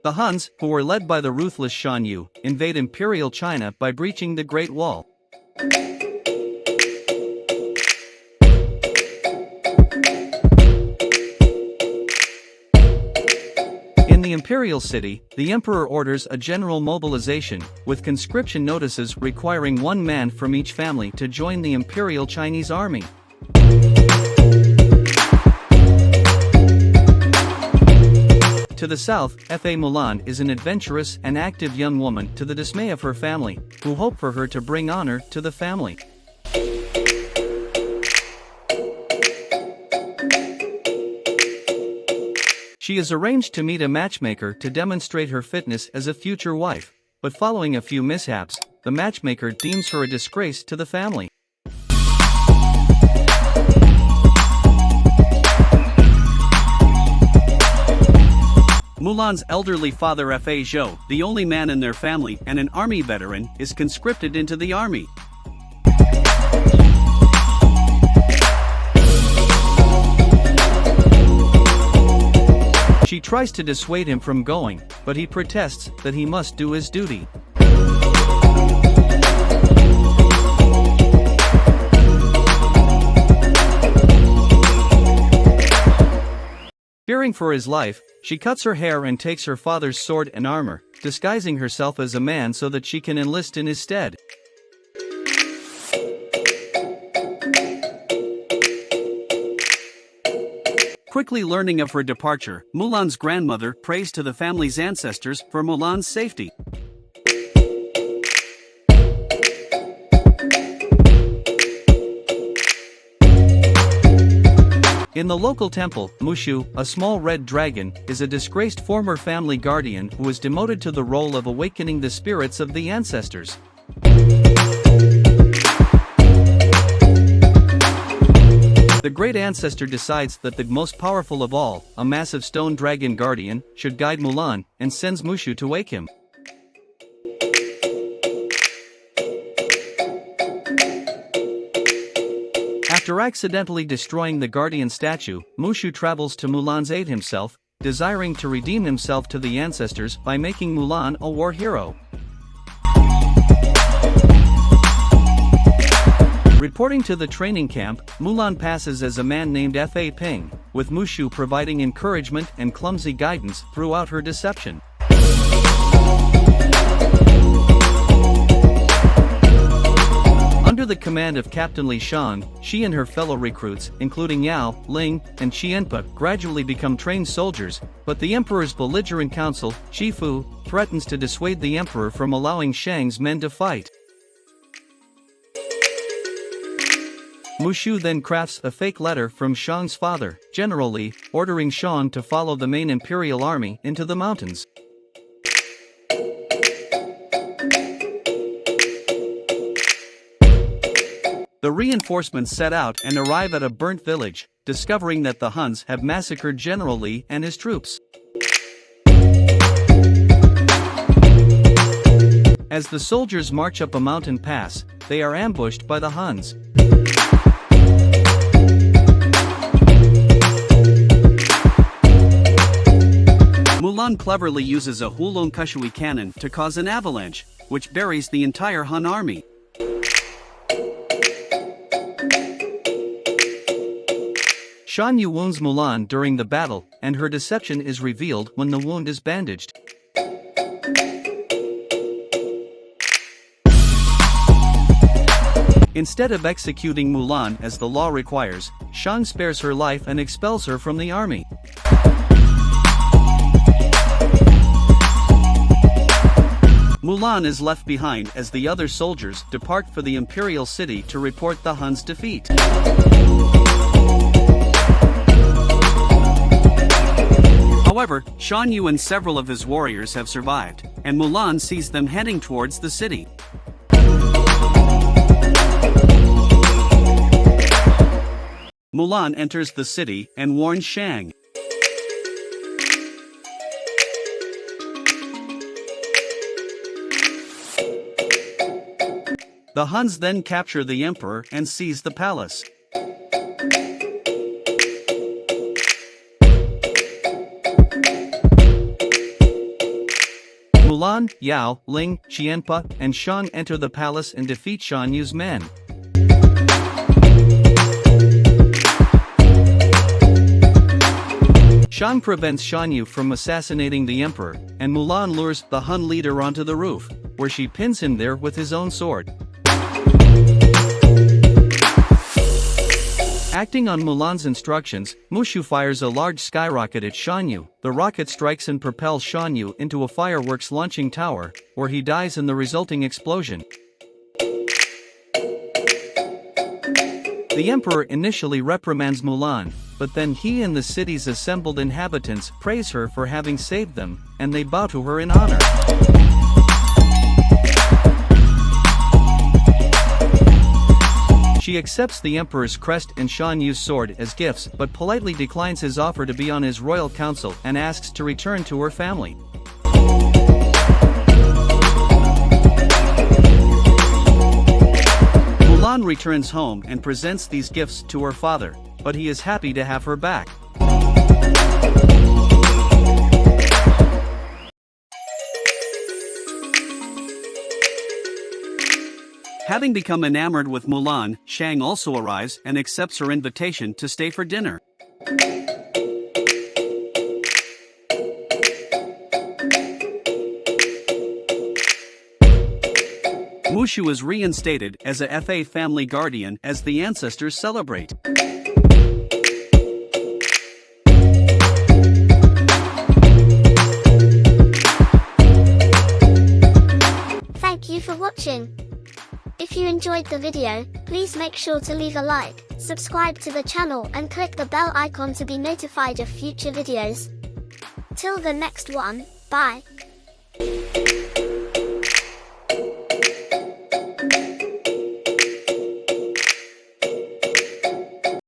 The Huns, who were led by the ruthless Shan Yu, invade Imperial China by breaching the Great Wall. In the imperial city, the emperor orders a general mobilization, with conscription notices requiring one man from each family to join the Imperial Chinese army. To the south, Fa Mulan is an adventurous and active young woman to the dismay of her family, who hope for her to bring honor to the family. She is arranged to meet a matchmaker to demonstrate her fitness as a future wife, but following a few mishaps, the matchmaker deems her a disgrace to the family. Mulan's elderly father Fa Zhou, the only man in their family and an army veteran, is conscripted into the army. She tries to dissuade him from going, but he protests that he must do his duty. Fearing for his life, she cuts her hair and takes her father's sword and armor, disguising herself as a man so that she can enlist in his stead. Quickly learning of her departure, Mulan's grandmother prays to the family's ancestors for Mulan's safety. In the local temple, Mushu, a small red dragon, is a disgraced former family guardian who is demoted to the role of awakening the spirits of the ancestors. The great ancestor decides that the most powerful of all, a massive stone dragon guardian, should guide Mulan, and sends Mushu to wake him. After accidentally destroying the guardian statue, Mushu travels to Mulan's aid himself, desiring to redeem himself to the ancestors by making Mulan a war hero. Reporting to the training camp, Mulan passes as a man named Fa Ping, with Mushu providing encouragement and clumsy guidance throughout her deception. Under the command of Captain Li Shan, she and her fellow recruits, including Yao, Ling, and Qianpa, gradually become trained soldiers, but the Emperor's belligerent council, Shifu, threatens to dissuade the Emperor from allowing Shang's men to fight. Mushu then crafts a fake letter from Shang's father, General Li, ordering Shang to follow the main imperial army into the mountains. The reinforcements set out and arrive at a burnt village, discovering that the Huns have massacred General Li and his troops. As the soldiers march up a mountain pass, they are ambushed by the Huns. Mulan cleverly uses a Hulong Kushui cannon to cause an avalanche, which buries the entire Han army. Shan Yu wounds Mulan during the battle, and her deception is revealed when the wound is bandaged. Instead of executing Mulan as the law requires, Shang spares her life and expels her from the army. Mulan is left behind as the other soldiers depart for the imperial city to report the Huns' defeat. However, Shan Yu and several of his warriors have survived, and Mulan sees them heading towards the city. Mulan enters the city and warns Shang. The Huns then capture the emperor and seize the palace. Mulan, Yao, Ling, Qianpa, and Shang enter the palace and defeat Shan Yu's men. Shang prevents Shan Yu from assassinating the emperor, and Mulan lures the Hun leader onto the roof, where she pins him there with his own sword. Acting on Mulan's instructions, Mushu fires a large skyrocket at Shan Yu. The rocket strikes and propels Shan Yu into a fireworks launching tower, where he dies in the resulting explosion. The emperor initially reprimands Mulan, but then he and the city's assembled inhabitants praise her for having saved them, and they bow to her in honor. She accepts the emperor's crest and Shan Yu's sword as gifts but politely declines his offer to be on his royal council and asks to return to her family. Mulan returns home and presents these gifts to her father, but he is happy to have her back. Having become enamored with Mulan, Shang also arrives and accepts her invitation to stay for dinner. Mushu is reinstated as a FA family guardian as the ancestors celebrate. Thank you for watching. If you enjoyed the video, please make sure to leave a like, subscribe to the channel and click the bell icon to be notified of future videos. Till the next one, bye.